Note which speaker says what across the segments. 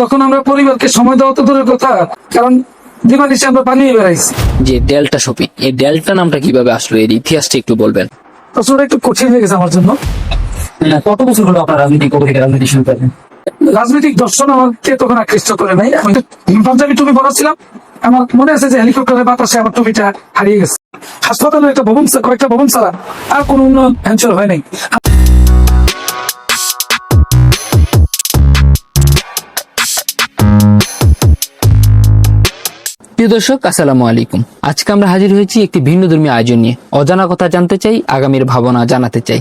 Speaker 1: তখন আমরা পরিবারকে সময় দেওয়া তো দূরের কথা, কারণ দিবানিশি আমরা পানিয়ে বেড়াইছি।
Speaker 2: যে ডেল্টা শপিং, এই ডেল্টা নামটা কিভাবে আসলো, এর ইতিহাসটা একটু বলবেন?
Speaker 1: আসলে একটু কঠিন হয়ে গেছে আমার জন্য।
Speaker 3: কত বছর হলো আপনার রাজনীতি, কবে থেকে রাজনীতি শুরু করেন?
Speaker 1: রাজনৈতিক দর্শন আমাকে তখন আকৃষ্ট করে নাই। আমি পাঞ্জাবি টুপি পরাছিলাম, আমার মনে আছে যে হেলিকপ্টারের বাতাসে আমার টুপিটা হারিয়ে গেছে। হাসপাতালে একটা ভবন, কয়েকটা ভবন ছাড়া আর কোনো উন্নয়ন হ্যাঞ্চল হয় নাই।
Speaker 2: প্রিয় দর্শক, আসসালামু আলাইকুম। আজকে আমরা হাজির হয়েছি একটি ভিন্ন ধর্মীয় আয়োজন নিয়ে। অজানা কথা জানতে চাই, আগামীর ভাবনা জানাতে চাই।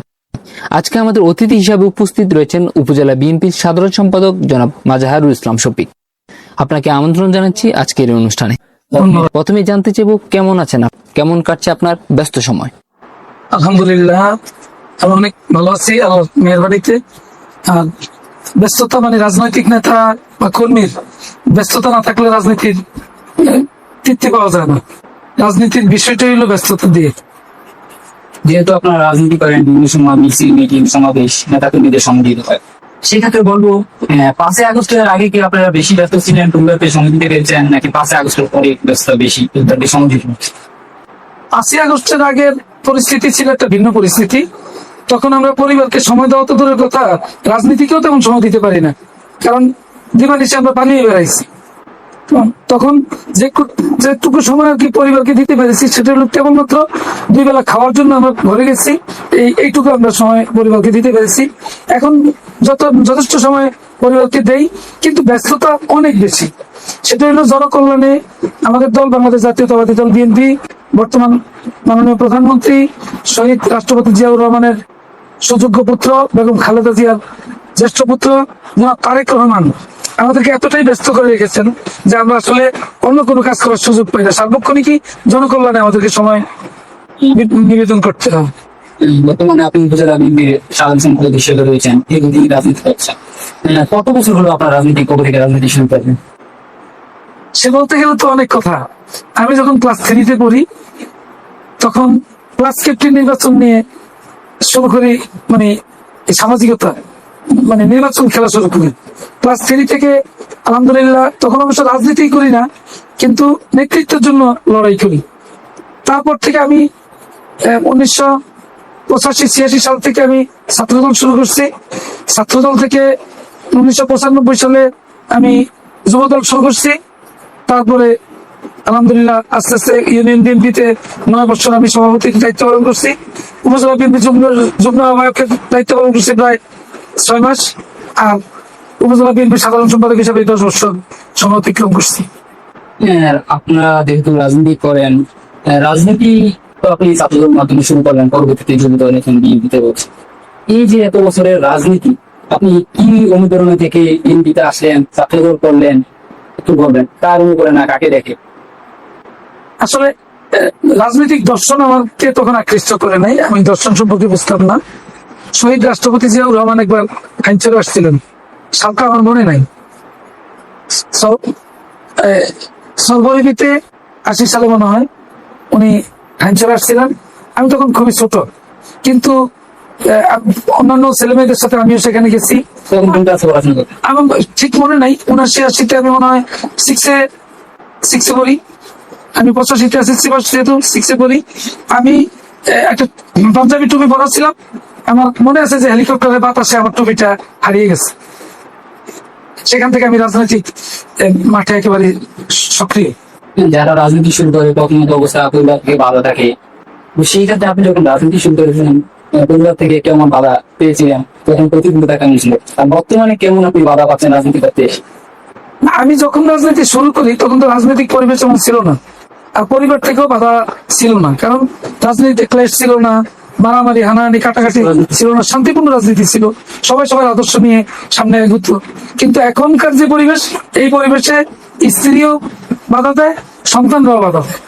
Speaker 2: আজকে আমাদের অতিথি হিসাবে উপস্থিত রয়েছেন উপজেলা বিএনপির সাধারণ সম্পাদক জনাব মাজাহারুল ইসলাম শফিক। আপনাকে আমন্ত্রণ জানাচ্ছি আজকের এই অনুষ্ঠানে। প্রথমে জানতে চাইবো, কেমন আছেন, কেমন কাটছে আপনার ব্যস্ত সময়?
Speaker 1: আলহামদুলিল্লাহ, আমি অনেক ভালো আছি আল্লাহর মেহেরবানিতে। আর ব্যস্ততা মানে রাজনৈতিক নেতা বা কর্মীর ব্যস্ততা না থাকলে রাজনীতির তৃপ্তি পাওয়া যায় না। রাজনীতির বিষয়টাই হলো ব্যস্ততা দিয়ে।
Speaker 3: যেহেতু আপনারা রাজনীতি করেন, বিভিন্ন সময় মিছিল, মিটিং, সমাবেশ, নেতাকর্মীদের সংগঠিত হয়, সেক্ষেত্রে বলবো 5ই আগস্টের আগে কি আপনারা বেশি ব্যস্ত ছিলেন, টুকরাতে সময় দিতে পেরেছেন, নাকি 5ই আগস্টের পরে ব্যস্ত বেশি সংগঠিত?
Speaker 1: 5ই আগস্টের আগের পরিস্থিতি ছিল একটা ভিন্ন পরিস্থিতি। তখন আমরা পরিবারকে সময় দেওয়া তো দূরের কথা, রাজনীতিকেও তেমন সময় দিতে পারি না, কারণ দিবানিশি আমরা পানিয়ে বেড়াইছি। তখন যেটুকু সময় আর কি পরিবারকে দিতে পেরেছি, সেটা হলো কেবলমাত্র 2 বেলা খাওয়ার জন্য আমরা ঘরে গেছি। এইটুকু আমরা সময় পরিবারকে দিতে পেরেছি। এখন যথেষ্ট সময় পরিবারকে দেই, কিন্তু ব্যস্ততা অনেক বেশি। সেটা হলো জনকল্যাণে আমাদের দল বাংলাদেশ জাতীয়তাবাদী দল বিএনপি, বর্তমান মাননীয় প্রধানমন্ত্রী শহীদ রাষ্ট্রপতি জিয়াউর রহমানের সুযোগ্য পুত্র বেগম খালেদা জিয়ার জ্যেষ্ঠ পুত্র জনাব তারেক রহমান আমাদেরকে এতটাই ব্যস্ত করে রেখেছেন যে আমরা আসলে অন্য কোনো কাজ করার সুযোগ পাই না। সার্বক্ষণিকই জনকল্যাণে আমাদেরকে সময় নিবেদন করতে হবে।
Speaker 3: বর্তমানে আপনি উপজেলা বিএনপির সাধারণ সম্পাদক হিসেবে রয়েছেন, দীর্ঘদিন রাজনীতি করছেন। কত বছর হলো আপনার রাজনীতি, কবে থেকে রাজনীতি শুরু করেন?
Speaker 1: সে বলতে গেলে তো অনেক কথা। আমি যখন ক্লাস 3-তে পড়ি, তখন ক্লাস ক্যাপ্টেন নির্বাচন নিয়ে শুরু করি, মানে সামাজিকতা, মানে নির্বাচন খেলা শুরু করি ক্লাস 3 থেকে। আলহামদুলিল্লাহ, তখন অবশ্য রাজনীতি করি না, কিন্তু নেতৃত্বের জন্য লড়াই করি। তারপর থেকে আমি 1985-86 সাল থেকে আমি ছাত্রদল শুরু করছি। ছাত্রদল থেকে 1995 সালে আমি যুবদল শুরু করছি। তারপরে আলহামদুলিল্লাহ আস্তে আস্তে ইউনিয়ন বিএনপিতে 9 বছর আমি সভাপতির দায়িত্ব পালন করছি। উপজেলা বিএনপি যুগ্ম আহ্বায়কের দায়িত্ব পালন করছি প্রায় 6 মাস। আর উপজেলা বিএনপি সাধারণ সম্পাদক হিসেবে 10 বছর সময় অতিক্রম করছি।
Speaker 3: আপনারা যেহেতু রাজনীতি করেন, রাজনীতি তো আপনি ছাত্রদল মাধ্যমে শুরু করলেন, পরবর্তীতে যুব দল এখন বিএনপিতে রয়েছে। এই যে এত বছরের রাজনীতি, আপনি কি অনুপ্রেরণা থেকে বিএনপিতে আসলেন, ছাত্রদল করলেন, একটু বলবেন? কার অনুপ্রেরণা, কাকে দেখে?
Speaker 1: আসলে রাজনৈতিক দর্শন আমাকে তখন আকৃষ্ট করে নাই। আমি দর্শন সম্পর্কে বুঝতাম না। শহীদ রাষ্ট্রপতি জিয়াউর রহমান একবার আইনচলে আসছিলেন, সালটা আমার মনে নাই। সর্ববিতে 80 সালে মনে হয় উনি আইনচলে আসছিলেন। আমি তখন খুবই ছোট, কিন্তু অন্যান্য ছেলেমেয়েদের সাথে আমিও সেখানে গেছি। আমার ঠিক মনে নাই, 79-80-তে আমি মনে হয় 6-এ পড়ি। আমি 85-তে এসএসসি পাস, যেহেতু 6-এ পড়ি। আমি একটা পাঞ্জাবি টুপি পরাছিলাম, আমার মনে আছে যে হেলিকপ্টারের বাতাসে আমার টুপিটা হারিয়ে গেছে। সেখান থেকে আমি রাজনৈতিক মাঠে একেবারে সক্রিয়।
Speaker 3: যারা রাজনীতি শুরু করে তখন অবস্থা পরিবার থেকে বাধা থাকে, সেই ক্ষেত্রে আপনি যখন রাজনীতি শুরু করেছিলেন, পরিবার থেকে কেমন বাধা পেয়েছিলেন, তখন প্রতিকূলতা কেমন ছিল, আর বর্তমানে কেমন আপনি বাধা পাচ্ছেন রাজনীতি করতে?
Speaker 1: আমি যখন রাজনীতি শুরু করি তখন তো রাজনৈতিক পরিবেশ এমন ছিল না, আর পরিবার থেকেও বাধা ছিল না, কারণ রাজনীতিতে ক্লেশ ছিল না, মারামারি হানাহানি কাটাকাটি ছিল না, শান্তিপূর্ণ রাজনীতি ছিল। সবাই সবার আদর্শ নিয়ে সামনে এগোত। কিন্তু এখনকার যে পরিবেশ, এই পরিবেশে স্ত্রীও বাধা দেয়, সন্তানরাও বাধা দেয়।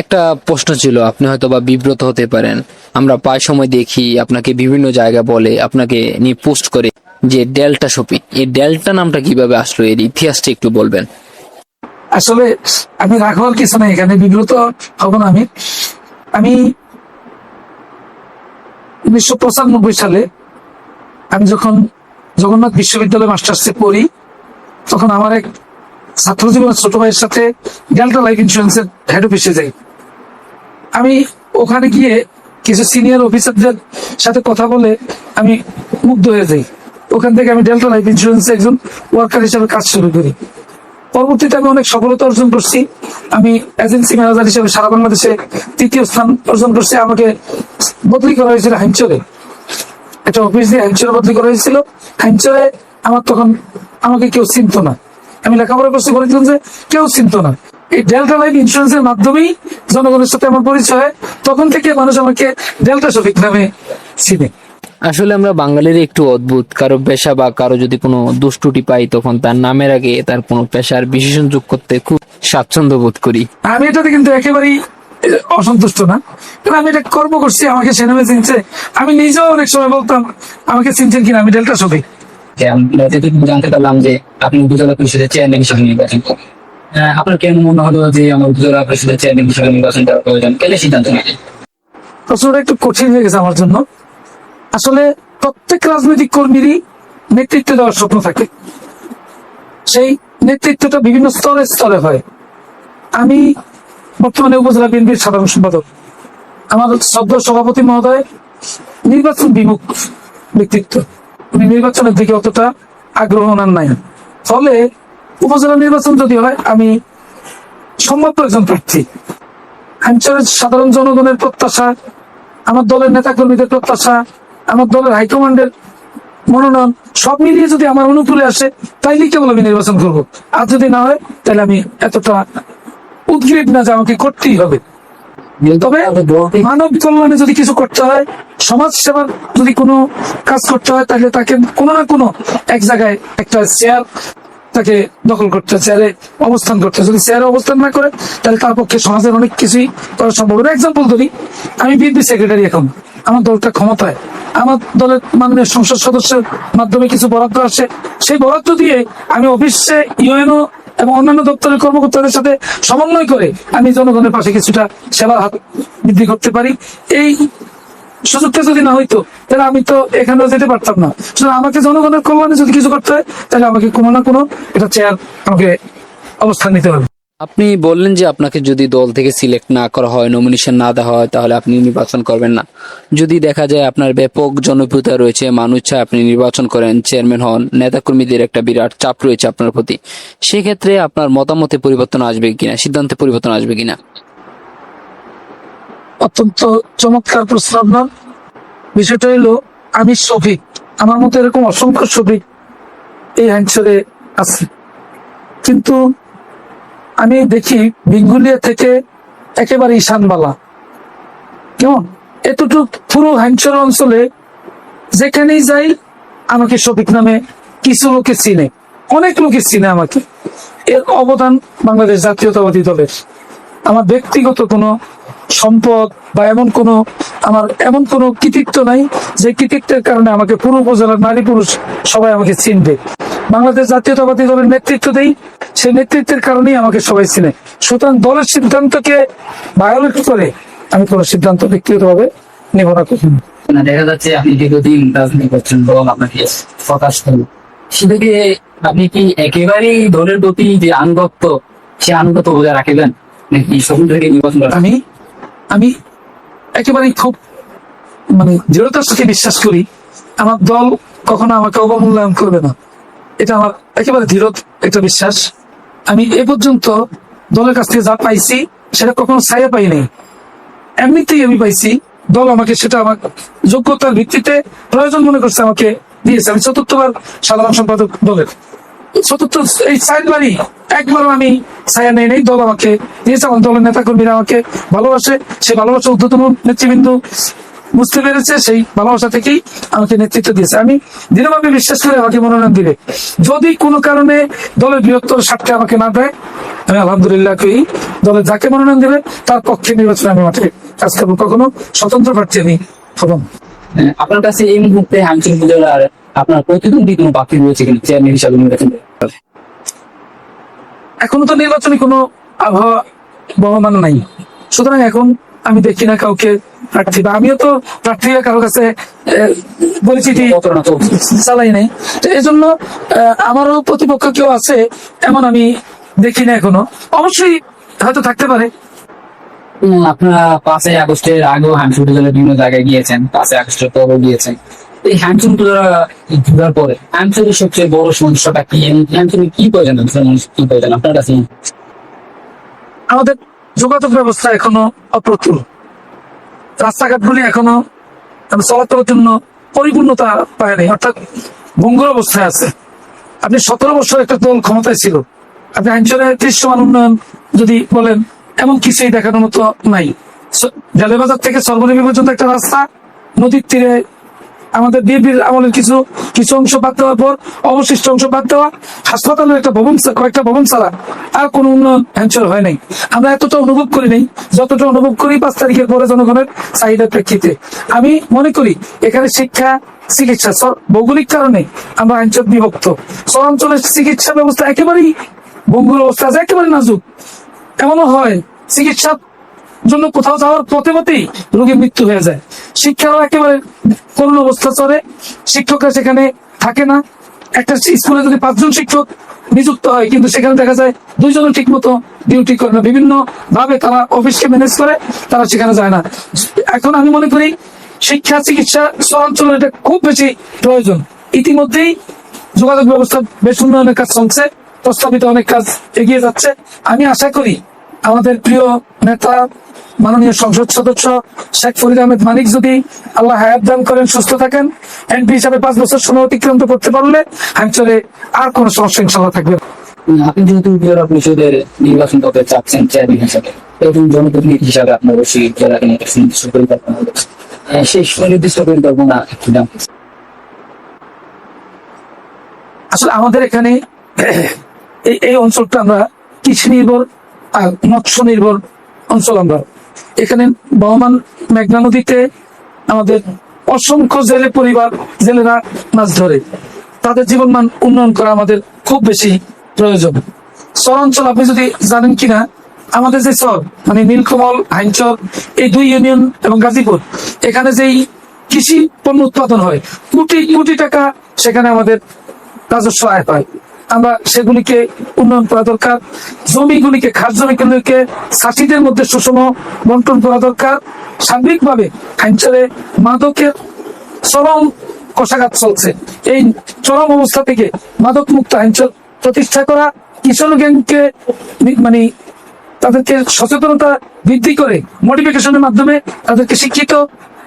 Speaker 2: একটা প্রশ্ন ছিল, আপনি হয়তো বা বিব্রত হতে পারেন। আমরা প্রায় সময় দেখি আপনাকে বিভিন্ন জায়গা বলে, আপনাকে নিয়ে পোস্ট করে যে ডেল্টা শপিং, এই ডেল্টা নামটা কিভাবে আসলো, এর ইতিহাসটা একটু বলবেন?
Speaker 1: আসলে আমি রাখবার কিছু নাই, এখানে বিব্রত হব না। আমি 1995 সালে আমি যখন জগন্নাথ বিশ্ববিদ্যালয়ে মাস্টার্সে পড়ি, তখন আমার এক ছাত্র জীবনের ছোট ভাইয়ের সাথে ডেল্টা লাইফ ইন্স্যুরেন্সের হেড অফিসে যাই। আমি ওখানে গিয়ে কিছু সিনিয়র অফিসারদের সাথে কথা বলে আমি মুগ্ধ হয়ে যাই। ওখান থেকে আমি ডেল্টা লাইফ ইন্স্যুরেন্সে একজন ওয়ার্কার হিসেবে কাজ শুরু করি। পরবর্তীতে আমি অনেক সফলতা অর্জন করছি। আমি এজেন্সি ম্যানেজার হিসেবে সারা বাংলাদেশে 3য় স্থান অর্জন করছি। আমাকে বদলি করা হয়েছিল হাইমচরে, একটা অফিস দিয়ে হাইমচরে বদলি করা হয়েছিল। হাইমচরে আমার তখন আমাকে কেউ চিনতো না। আমি লেখাপড়া করছি বলেছিলাম যে কেউ চিনতো না। এই ডেল্টা লাইফ ইন্স্যুরেন্সের মাধ্যমেই জনগণের সাথে আমার পরিচয় হয়। তখন থেকে মানুষ আমাকে ডেল্টা শফিক নামে চিনে।
Speaker 2: আসলে আমরা বাঙালির একটু অদ্ভুত, কারো পেশা বা কারো যদি কোনো দুষ্টুটি পাই তখন তার নামের আগে তার কোনো পেশার বিশেষণ যোগ করতে খুব স্বাচ্ছন্দ্য বোধ করি।
Speaker 1: আমি এটাতে কিন্তু একেবারেই অসন্তুষ্ট না, কারণ আমি এটা কর্ম করছি, আমাকে সে নামে চিনছে। আমি নিজেও অনেক সময় বলতাম আমাকে চিনছেন কিনা, আমি ডেল্টা শফিক।
Speaker 3: যে আমরা যেটুকু জানতে পারলাম যে আপনি উপজেলা পরিষদের চেয়ারম্যান হিসেবে নির্বাচন করেন, আপনার কেন মনে হলো যে আমার উপজেলা পরিষদের চেয়ারম্যান হিসেবে নির্বাচন করার প্রয়োজন, কেন সিদ্ধান্ত নিলেন?
Speaker 1: প্রশ্নটা একটু কঠিন হয়ে গেছে আমার জন্য। আসলে প্রত্যেক রাজনৈতিক কর্মীরই নেতৃত্ব দেওয়ার স্বপ্ন থাকে। সেই নেতৃত্বটা বিভিন্ন স্তরে স্তরে হয়। আমি বর্তমানে উপজেলা বিএনপির সাধারণ সম্পাদক। আমার সদ্য সভাপতি মহোদয় নির্বাচন বিমুখ ব্যক্তিত্ব, উনি নির্বাচনের দিকে অতটা আগ্রহ ওনার নাই। ফলে উপজেলা নির্বাচন যদি হয় আমি সম্ভাব্য একজন প্রার্থী। হাইমচরের সাধারণ জনগণের প্রত্যাশা, আমার দলের নেতাকর্মীদের প্রত্যাশা, আমার দলের হাইকমান্ডের মনোনয়ন সব মিলিয়ে যদি আমার অনুকূলে আসে তাইলে কেবল আমি নির্বাচন করবো। আর যদি না হয় তাহলে আমি এতটা উদ্গ্রীব না যে আমাকে করতেই হবে। তবে মানব কল্যাণে যদি কিছু করতে হয়, সমাজ সেবার যদি কোনো কাজ করতে হয়, তাহলে তাকে কোনো না কোনো এক জায়গায় একটা চেয়ার তাকে দখল করতে, চেয়ারে অবস্থান করতে। যদি চেয়ারে অবস্থান না করে তাহলে তার পক্ষে সমাজের অনেক কিছুই করা সম্ভব। এক্সাম্পল ধরি, আমি বিএনপি সেক্রেটারি, এখন আমার দলটা ক্ষমতায়, আমার দলের মাননীয় সংসদ সদস্যের মাধ্যমে কিছু বরাদ্দ আসে, সেই বরাদ্দ দিয়ে আমি অফিসে ইউএনও এবং অন্যান্য দপ্তরের কর্মকর্তাদের সাথে সমন্বয় করে আমি জনগণের পাশে কিছুটা সেবার হাত বৃদ্ধি করতে পারি। এই সুযোগটা যদি না হইতো তাহলে আমি তো এখানেও যেতে পারতাম না। সুতরাং আমাকে জনগণের কল্যাণে যদি কিছু করতে হয় তাহলে আমাকে কোনো না কোনো এটা চেয়ার আমাকে অবস্থান নিতে হবে।
Speaker 2: আপনি বললেন যে আপনাকে যদি দল থেকে সিলেক্ট না করা হয়, নমিনেশন না দেওয়া হয়, তাহলে আপনি নির্বাচন করবেন না। যদি দেখা যায় আপনার ব্যাপক জনপ্রিয়তা রয়েছে, মানুষ চায় আপনি নির্বাচন করেন, চেয়ারম্যান হন, নেতাকর্মীদের একটা বিরাট চাপ রয়েছে আপনার প্রতি, সেক্ষেত্রে আপনার মতামতে পরিবর্তন আসবে কিনা, সিদ্ধান্তে পরিবর্তন আসবে কিনা?
Speaker 1: অত্যন্ত চমৎকার প্রশ্ন আপনার। বিষয়টা হলো, আমি শফিক, আমার মতো এরকম অসংখ্য শফিক এই হাইমচরে আছে, কিন্তু আমি দেখি বিঙ্গুলিয়া থেকে একেবারে ঈশানবালা কেমন এতটুকু পুরো হাইমচর অঞ্চলে যেখানেই যাই আমাকে শফিক নামে কিছু লোকে চিনে, অনেক লোকে চিনে আমাকে। এর অবদান বাংলাদেশ জাতীয়তাবাদী দলের। আমার ব্যক্তিগত কোনো সম্পদ বা এমন কোনো কৃতিত্ব নাই যে কৃতিত্বের কারণে আমাকে পুরো উপজেলার নারী পুরুষ সবাই আমাকে চিনবে। বাংলাদেশ জাতীয়তাবাদী দলের নেতৃত্ব দেই, সেই নেতৃত্বের কারণেই আমাকে সবাই চিনে। সুতরাং দলের সিদ্ধান্তকে ভায়োলেট করে আমি কোনো সিদ্ধান্ত ব্যক্তিগতভাবে নেব না কখনো।
Speaker 3: দেখা যাচ্ছে আপনি দীর্ঘদিন রাজনীতি করছেন, দল আপনাকে প্রকাশ করল, সেটাকে আপনি কি একেবারেই দলের প্রতি যে আনুগত্য, সে আনুগত্য বজায় রাখবেন নাকি সকল থেকে নির্বাচন করেন?
Speaker 1: আমি একেবারেই খুব দৃঢ়তার সাথে বিশ্বাস করি আমার দল কখনো আমাকে অবমূল্যায়ন করবে না। এটা আমার একেবারে দৃঢ় একটা বিশ্বাস। আমি এ পর্যন্ত দলের কাছ থেকে যা পাইছি সেটা কখনো ছায়া পাই নাই, এমনিতেই আমি পাইছি। দল আমাকে সেটা আমার যোগ্যতার ভিত্তিতে প্রয়োজন মনে করছে আমাকে দিয়েছে। আমি 4বার সাধারণ সম্পাদক দলের, 4 এই 4বারই একবারও আমি ছায়া নেই নেই, দল আমাকে দিয়েছে। আমার দলের নেতা কর্মীরা আমাকে ভালোবাসে, সে ভালোবাসা ঊর্ধ্বতন নেতৃবৃন্দ বুঝতে পেরেছে, সেই ভালোবাসা থেকেই আমাকে নেতৃত্ব দিয়েছে। আমি দৃঢ়ভাবে বিশ্বাস করে আমাকে মনোনয়ন দিবে। যদি কোনো কারণে দলের বৃহত্তর স্বার্থে আমাকে না দেয়, আমি আলহামদুলিল্লাহ করি, দলের যাকে মনোনয়ন দেবে তার পক্ষে নির্বাচনে আমি মাঠে কাজ করবো। কখনো স্বতন্ত্র প্রার্থী আমি হব না।
Speaker 3: আপনার কাছে এই মুহূর্তে হাইমচর উপজেলার আপনার প্রতিদ্বন্দ্বী কোনো প্রার্থী রয়েছে কিনা চেয়ারম্যান হিসাবে নির্বাচন?
Speaker 1: এখনো তো নির্বাচনী কোনো আবহাওয়া বহমান নাই। সুতরাং এখন আমি দেখি না কাউকে প্রার্থী, বা আমিও তো প্রার্থী হয়ে কারোর কাছে পরিচিতি
Speaker 3: প্রতারণা চলছে।
Speaker 1: চালাই নাই। তো এই জন্য আমারও প্রতিপক্ষ কেউ আছে এমন আমি দেখি না এখনো। অবশ্যই হয়তো থাকতে পারে।
Speaker 3: আপনারা 5ই আগস্টের আগেও হ্যান্ডসুট উপজেলার বিভিন্ন জায়গায় গিয়েছেন, 5ই আগস্টের পরও গিয়েছেন। এই হ্যান্ডসুট উপজেলা ঘোরার পরে হ্যান্ডসুটের সবচেয়ে বড় সমস্যাটা কি, হ্যান্ডসুটের কি প্রয়োজন, মানুষ কি প্রয়োজন আপনার কাছে?
Speaker 1: আমাদের যোগাযোগ ব্যবস্থা এখনো অপ্রতুল, রাস্তাঘাটগুলি এখনো চলাচলের জন্য পরিপূর্ণতা পায়নি, অর্থাৎ ভঙ্গুর অবস্থায় আছে। আপনি 17 বছর একটা দল ক্ষমতায় ছিল, আপনি অঞ্চলের দৃশ্যমান উন্নয়ন যদি বলেন এমন কিছুই দেখানোর মতো নাই। জালেবাজার থেকে সর্বনিম্ন পর্যন্ত একটা রাস্তা, নদীর তীরে আমাদের বিএনপির আমলের কিছু কিছু অংশ বাদ দেওয়ার পর অবশিষ্ট অংশ বাদ দেওয়া, হাসপাতালের একটা ভবন, কয়েকটা ভবন ছাড়া আর কোনো উন্নয়ন অঞ্চল হয় নাই। আমরা এতটা অনুভব করি নাই যতটা অনুভব করি 5 তারিখের পরে জনগণের চাহিদার প্রেক্ষিতে। আমি মনে করি এখানে শিক্ষা, চিকিৎসা, ভৌগোলিক কারণে আমরা অঞ্চল বিভক্ত। শহরাঞ্চলের চিকিৎসা ব্যবস্থা একেবারেই ভঙ্গুর অবস্থা আছে, একেবারে নাজুক। এমনও হয় চিকিৎসার জন্য কোথাও যাওয়ার পথে পথেই রোগীর মৃত্যু হয়ে যায়। শিক্ষারও একেবারে করুণ অবস্থা চলে, শিক্ষকরা সেখানে থাকে না। একটা স্কুলে যদি 5 জন শিক্ষক নিযুক্ত হয়, কিন্তু সেখানে দেখা যায় 2 জনও ঠিক মতো ডিউটি করে না, বিভিন্ন ভাবে তারা অফিসকে ম্যানেজ করে, তারা সেখানে যায় না। এখন আমি মনে করি শিক্ষা, চিকিৎসা শহরাঞ্চলে এটা খুব বেশি প্রয়োজন। ইতিমধ্যেই যোগাযোগ ব্যবস্থা বেশ উন্নয়নের কাজ চলছে, প্রস্তাবিত অনেক কাজ এগিয়ে যাচ্ছে। আমি আশা করি আমাদের প্রিয় নেতা মাননীয় সংসদ সদস্য শেখ ফরিদ আহমেদ মানিক যদি আল্লাহ হায়াত দান করেন, সুস্থ থাকেন, এমপি হিসাবে 5 বছর সময় অতিক্রান্ত করতে পারলে অঞ্চলে আর কোনো সমস্যা ইনশাল্লাহ থাকবে না।
Speaker 3: আপনি যেহেতু জেলা পরিষদের নির্বাচন করতে চাচ্ছেন চেয়ারম্যান হিসাবে, এবং জনপ্রতিনিধি হিসাবে আপনার অবশ্যই জেলাকে নিয়ে একটা সুনির্দিষ্ট পরিকল্পনা রয়েছে। সেই সুনির্দিষ্ট পরিকল্পনা একটু জানতে চাই।
Speaker 1: আসলে আমাদের এখানে এই অঞ্চলটা আমরা কৃষি নির্ভর আর মৎস্য নির্ভর অঞ্চল। আমরা এখানে বহমান মেঘনা নদীতে আমাদের অসংখ্য জেলে পরিবার, জেলেরা মাছ ধরে, তাদের জীবনমান উন্নয়ন করা আমাদের খুব বেশি প্রয়োজন। শহরাঞ্চল আপনি যদি জানেন কিনা, আমাদের যে চর মানে নীলকমল, হাইনচর, এই 2 ইউনিয়ন এবং গাজীপুর, এখানে যেই কৃষি পণ্য উৎপাদন হয়, কোটি কোটি টাকা সেখানে আমাদের রাজস্ব আয় পায়। আমরা সেগুলিকে উন্নয়ন করা দরকার। জমিগুলিকে, খাস জমিগুলিকে চাষিদের মধ্যে সুষম বন্টন করা দরকার। সার্বিকভাবে অঞ্চলে মাদকের চরম কষাঘাত চলছে, এই চরম অবস্থা থেকে মাদক মুক্ত অঞ্চল প্রতিষ্ঠা করা, কিশোর গ্যাংকে মানে তাদেরকে সচেতনতা বৃদ্ধি করে মডিফিকেশনের মাধ্যমে তাদেরকে শিক্ষিত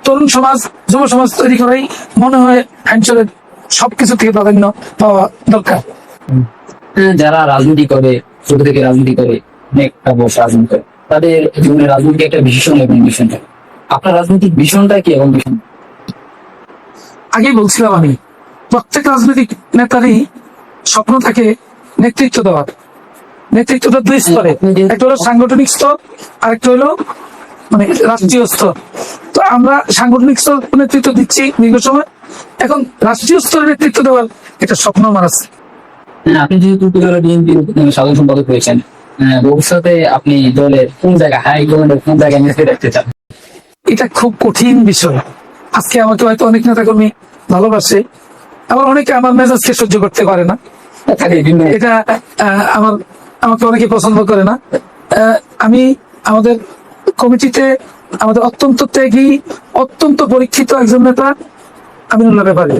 Speaker 1: তরুণ সমাজ, যুব সমাজ তৈরি করাই মনে হয় অঞ্চলের সবকিছু থেকে প্রাধান্য পাওয়া দরকার।
Speaker 3: যারা রাজনীতি করে, ছোট থেকে রাজনীতি করে, অনেকটা বয়স রাজনীতি করে, তাদের জীবনে রাজনীতি একটা ভীষণ এবং ভীষণ থাকে। আপনার রাজনৈতিক ভীষণটা কি এবং ভীষণ?
Speaker 1: আগেই বলছিলাম আমি, প্রত্যেক রাজনৈতিক নেতারই স্বপ্ন থাকে নেতৃত্ব দেওয়ার। নেতৃত্বটা 2 স্তরে, একটা হলো সাংগঠনিক স্তর, আর একটা হলো মানে রাষ্ট্রীয় স্তর। তো আমরা সাংগঠনিক স্তর নেতৃত্ব দিচ্ছি দীর্ঘ সময়, এখন রাষ্ট্রীয় স্তরে নেতৃত্ব দেওয়ার একটা স্বপ্ন আমার আছে।
Speaker 3: আপনি যেহেতু উপজেলা বিএনপির সাধারণ সম্পাদক হয়েছেন, ভবিষ্যতে আপনি দলের কোন জায়গায়, হাইকমান্ডের কোন জায়গায় নেতৃত্ব দেখতে চান?
Speaker 1: এটা খুব কঠিন বিষয়। আজকে আমাকে হয়তো অনেক নেতাকর্মী ভালোবাসে, আবার অনেকে আমার মেজাজকে সহ্য করতে পারে না। এটা আমাকে অনেকে পছন্দ করে না। আমি আমাদের কমিটিতে আমাদের অত্যন্ত ত্যাগী, অত্যন্ত পরীক্ষিত একজন নেতা আমিনুল্লাহ ব্যাপারী,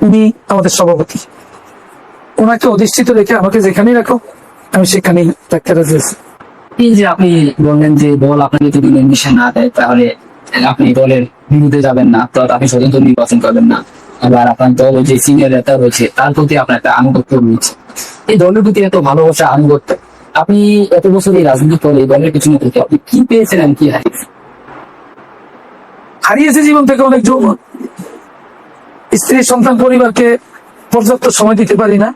Speaker 1: উনি আমাদের সভাপতি। ওনাকে অধিষ্ঠিত রেখে আমাকে যেখানেই রাখো আমি সেখানেই থাকতে রাজি আছি।
Speaker 3: এই যে আপনি বললেন যে দল আপনাকে যদি নির্দেশন না দেয় তাহলে আপনি দলের বিরুদ্ধে যাবেন না, তো আপনি স্বতন্ত্র নির্বাচন করবেন না, আবার আপনার দলের যে সিনিয়র নেতা রয়েছে তার প্রতি আপনার একটা আনুগত্য রয়েছে। এই দলের প্রতি এত ভালোবাসা, আনুগত্য, আপনি এত বছর এই রাজনীতি করে এই দলের পিছনে থেকে আপনি কি পেয়েছিলেন, কি
Speaker 1: হারিয়েছে? জীবন থেকে অনেক যৌবন, স্ত্রী, সন্তান, পরিবারকে পর্যাপ্ত সময় দিতে পারি না।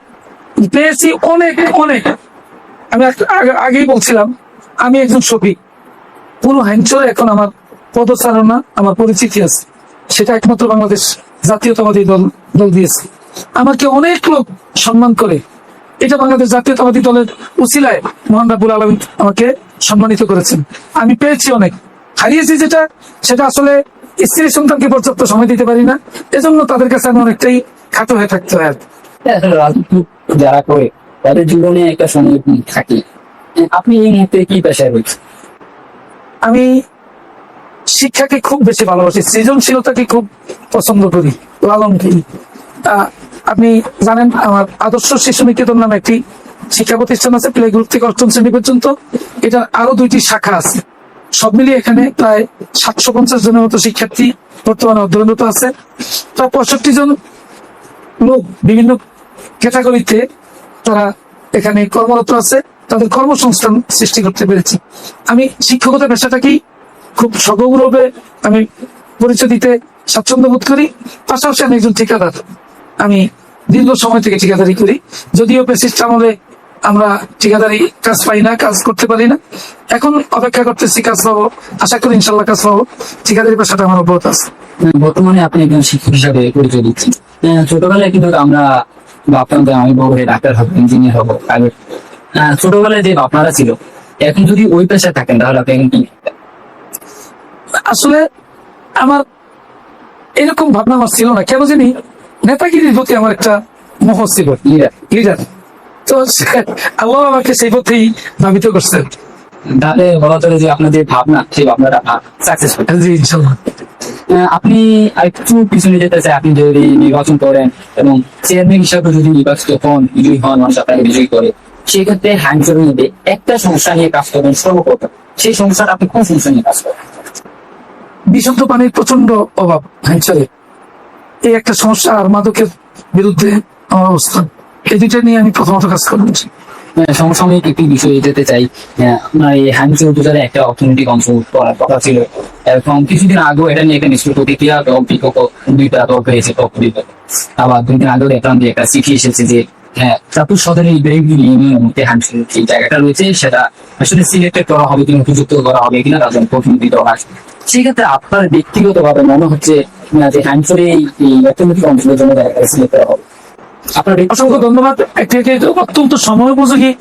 Speaker 1: পেয়েছি অনেক অনেক। আমি আগেই বলছিলাম আমি একজন সফি, পুরো হ্যাঞ্চলে এখন আমার পদচারণা, আমার পরিচিতি আছে, সেটা একমাত্র বাংলাদেশ জাতীয়তাবাদী দল দিয়েছে আমাকে। অনেক লোক সম্মান করে, এটা বাংলাদেশ জাতীয়তাবাদী দলের উসিলায় মহান রাব্বুল আলামিন আমাকে সম্মানিত করেছেন। আমি পেয়েছি অনেক, হারিয়েছি যেটা, সেটা আসলে স্ত্রী সন্তানকে পর্যাপ্ত সময় দিতে পারি না, এজন্য তাদের কাছে আমি অনেকটাই খাটো হয়ে থাকতে হয় আর কি।
Speaker 3: আসলে রাজনীতি যারা করে তাদের জীবনে একটা সময় থাকে। আপনি এই মুহূর্তে কি পেশায় রয়েছেন?
Speaker 1: আমি শিক্ষাকে খুব বেশি ভালোবাসি, সৃজনশীলতাকে খুব পছন্দ করি, লালন করি। আপনি জানেন আমার আদর্শ শিশু নিকেতন নামে একটি শিক্ষা প্রতিষ্ঠান আছে, প্লে গ্রুপ থেকে অষ্টম শ্রেণী পর্যন্ত। এটার আরো 2টি শাখা আছে। সব মিলিয়ে এখানে প্রায় 750 জনের মতো শিক্ষার্থী বর্তমানে অধ্যয়নরত আছে। প্রায় 65 জন লোক বিভিন্ন ক্যাটাগরিতে তারা এখানে কর্মরত আছে, তাদের কর্মসংস্থান সৃষ্টি করতে পেরেছি। আমি শিক্ষকতা পেশাটাকেই খুব সগৌরবে আমি পরিচয় দিতে স্বাচ্ছন্দ্য বোধ করি। পাশাপাশি আমি একজন ঠিকাদার, আমি দীর্ঘ সময় থেকে ঠিকাদারি করি। যদিও পেশিস্ট আমলে আমরা ঠিকাদারি কাজ পাই না, কাজ করতে পারি না, এখন অপেক্ষা করতেছি কাজ পাবো, আশা করি ইনশাল্লাহ কাজ পাবো। ঠিকাদারি পেশাটা আমার অব্যাহত আছে।
Speaker 3: বর্তমানে আপনি একজন শিক্ষক হিসাবে পরিচয় দিচ্ছেন। ছোটবেলায় কিন্তু আমরা ভাবতাম যে আমি বড় হয়ে ডাক্তার হবো, ইঞ্জিনিয়ার হবো, প্রাইভেট। ছোটবেলায় যে আপনারা ছিল, এখন যদি ওই পেশায় থাকেন তাহলে আপনি এখন কি?
Speaker 1: আসলে আমার এরকম ভাবনা আমার ছিল না, কেন জানি নেতাগিরির প্রতি আমার একটা মোহ ছিল, লিডার। তো আল্লাহ আমাকে সেই পথেই নামিত করছেন।
Speaker 3: তাহলে বলা চলে যে আপনার যে ভাবনা, সেই ভাবনাটা সাকসেসফুল।
Speaker 1: জি ইনশাল্লাহ।
Speaker 3: আপনি আরেকটু পিছনে যেতে চাই, আপনি যদি নির্বাচন করেন এবং চেয়ারম্যান হিসাবে যদি নির্বাচিত হন, বিজয়ী হন, মানুষ আপনাকে বিজয়ী করে, সেক্ষেত্রে হ্যান্ডসের মধ্যে একটা সমস্যা নিয়ে কাজ করবেন সর্বপ্রথম। সেই সমস্যাটা আপনি কোন সমস্যা নিয়ে কাজ করবেন?
Speaker 1: বিশুদ্ধ পানির প্রচন্ড অভাব হ্যাঁচরে, এই একটা সমস্যা, আর মাদকের বিরুদ্ধে আমার অবস্থান, এই দুইটা নিয়ে আমি প্রথমত কাজ করছি।
Speaker 3: সমসাময়িক একটি বিষয়ে যেতে চাই। আপনার এই হ্যান্ডসের উপজেলায় একটা অর্থনৈতিক অঞ্চল করার কথা ছিল, এবং কিছুদিন আগেও এটা নিয়ে একটা নিশ্চিত প্রতিক্রিয়া বিপক্ষ 2টা দল হয়েছে, পক্ষ দিতে। আবার 2 দিন আগেও দেখলাম যে একটা চিঠি এসেছে যে চাঁদপুর সদরের ইব্রাহিমপুর ইউনিয়নের মধ্যে হ্যান্ডসের যে জায়গাটা রয়েছে সেটা আসলে সিলেক্টেড করা হবে কিনা, উপযুক্ত করা হবে কিনা, তাদের প্রতিনিধি দল আসবে। সেক্ষেত্রে আপনার ব্যক্তিগতভাবে মনে হচ্ছে যে হ্যান্ডসের এই অর্থনৈতিক অঞ্চলের জন্য সিলেক্ট করা হবে? আপনার
Speaker 1: অসংখ্য ধন্যবাদ। একটি অত্যন্ত সময় উপযোগী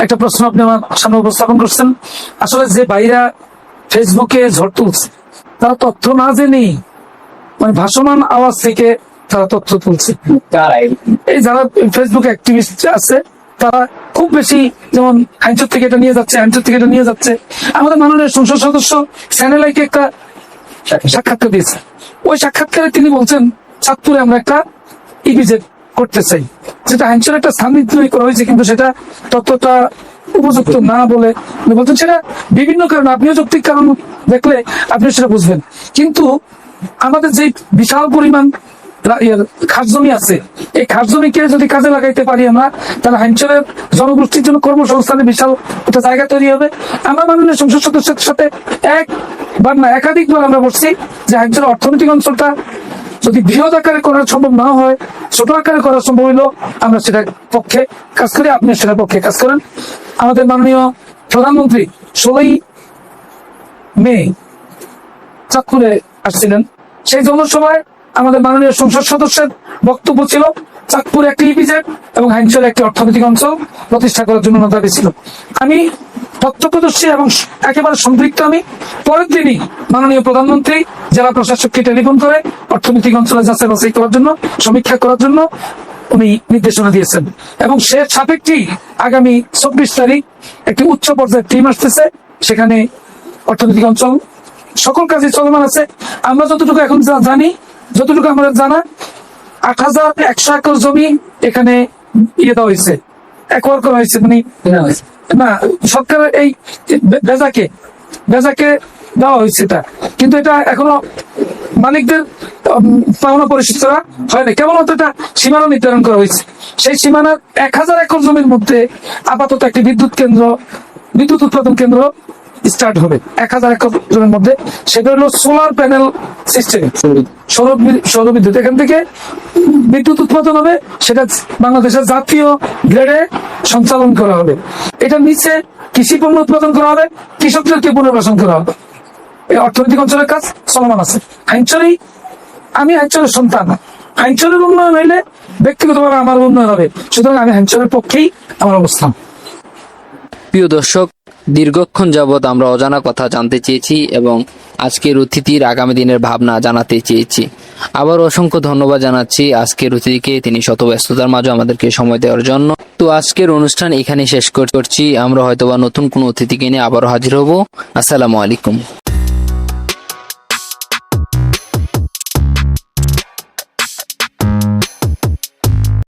Speaker 1: একটা প্রশ্ন আপনি আমার সামনে উপস্থাপন করছেন। আসলে যে ভাইরা ফেসবুকে ঝড় তুলছে, তারা তথ্য না জেনেই, মানে ভাসমান আওয়াজ থেকে তারা তথ্য তুলছে। এই যারা ফেসবুক অ্যাক্টিভিস্ট আছে, তারা খুব বেশি, যেমন হ্যান্ডসের থেকে এটা নিয়ে যাচ্ছে, হ্যান্ডসের থেকে এটা নিয়ে যাচ্ছে। আমাদের মাননীয় সংসদ সদস্য স্যানেলাইকে একটা সাক্ষাৎকার দিয়েছে। ওই সাক্ষাৎকারে তিনি বলছেন চাঁদপুরে আমরা একটা ইপিজেড করতে চাই, যেটা হ্যান্ডসের একটা স্থান নির্ধারণ করা হয়েছে, কিন্তু সেটা ততটা উপযুক্ত না বলে উনি বলছেন। সেটা বিভিন্ন কারণ, আপনিও যৌক্তিক কারণ দেখলে আপনি সেটা বুঝবেন। কিন্তু আমাদের যে বিশাল পরিমাণ খাস জমি আছে, এই খাস জমিকে যদি কাজে লাগাইতে পারি আমরা, তাহলে হ্যান্ডসেলের জনগোষ্ঠীর জন্য কর্মসংস্থানে বিশাল একটা জায়গা তৈরি হবে। আমরা মাননীয় সংসদ সদস্যের সাথে একবার না একাধিকবার আমরা বলছি যে হ্যান্ডসেলের অর্থনৈতিক অঞ্চলটা যদি বৃহৎ আকারে করা সম্ভব না হয়, ছোট আকারে করা সম্ভব হইলো, আমরা সেটার পক্ষে কাজ করি, আপনি সেটার পক্ষে কাজ করেন। আমাদের মাননীয় প্রধানমন্ত্রী 16ই মে চাঁদপুরে আসছিলেন। সেই জনসভায় আমাদের মাননীয় সংসদ সদস্যের বক্তব্য ছিল চাঁদপুর একটি ইপিজেড এবং হ্যান্ডসেল একটি অর্থনৈতিক অঞ্চল প্রতিষ্ঠা করার জন্য দাবি ছিল। আমি প্রত্যক্ষদর্শী এবং একেবারে সম্পৃক্ত। আমি পরের দিনই মাননীয় প্রধানমন্ত্রী জেলা প্রশাসককে টেলিফোন করে অর্থনৈতিক অঞ্চলে যাচাই বাছাই করার জন্য, সমীক্ষা করার জন্য উনি নির্দেশনা দিয়েছেন, এবং সে সাপেক্ষেই আগামী 24 তারিখ একটি উচ্চ পর্যায়ের টিম আসতেছে। সেখানে অর্থনৈতিক অঞ্চল সকল কাজে চলমান আছে। আমরা যতটুকু এখন জানি, যতটুকু আমাদের জানা, 8100 একর জমি এখানে ইয়ে দেওয়া হয়েছে, অ্যাকোয়ার করা হয়েছে, মানে না সরকারের এই বেজাকে দেওয়া হয়েছে এটা, কিন্তু এটা এখনো মালিকদের পাওনা পরিশোধ করা হয়নি। কেবলমাত্র এটা সীমানা নির্ধারণ করা হয়েছে। সেই সীমানার 1000 একর জমির মধ্যে আপাতত একটি বিদ্যুৎ উৎপাদন কেন্দ্র স্টার্ট হবে 1000 একর জমির মধ্যে। সেটা হলো সোলার প্যানেল সিস্টেম, সৌর বিদ্যুৎ। এখান থেকে বিদ্যুৎ উৎপাদন হবে, সেটা বাংলাদেশের জাতীয় গ্রেডে সঞ্চালন করা হবে। এটার নিচে কৃষি পণ্য উৎপাদন করা হবে, কৃষকদেরকে পুনর্বাসন করা হবে। এই অর্থনৈতিক অঞ্চলের কাজ চলমান আছে। আমি হ্যান্ডসেলের সন্তান। হ্যান্ডসেলের উন্নয়ন হইলে ব্যক্তিগতভাবে আমার উন্নয়ন হবে, সুতরাং আমি হ্যান্ডসেলের পক্ষেই আমার অবস্থান।
Speaker 2: প্রিয় দর্শক, দীর্ঘক্ষণ যাবৎ আমরা অজানা কথা জানতে চেয়েছি এবং আজকের অতিথির আগামী দিনের ভাবনা জানাতে চেয়েছি। আবার অসংখ্য ধন্যবাদ জানাচ্ছি আজকের অতিথিকে, তিনি শত ব্যস্ততার মাঝে আমাদেরকে সময় দেওয়ার জন্য। তো আজকের অনুষ্ঠান এখানে শেষ করছি। আমরা হয়তোবা নতুন কোনো অতিথিকে নিয়ে আবারও হাজির হব। আসসালামু আলাইকুম।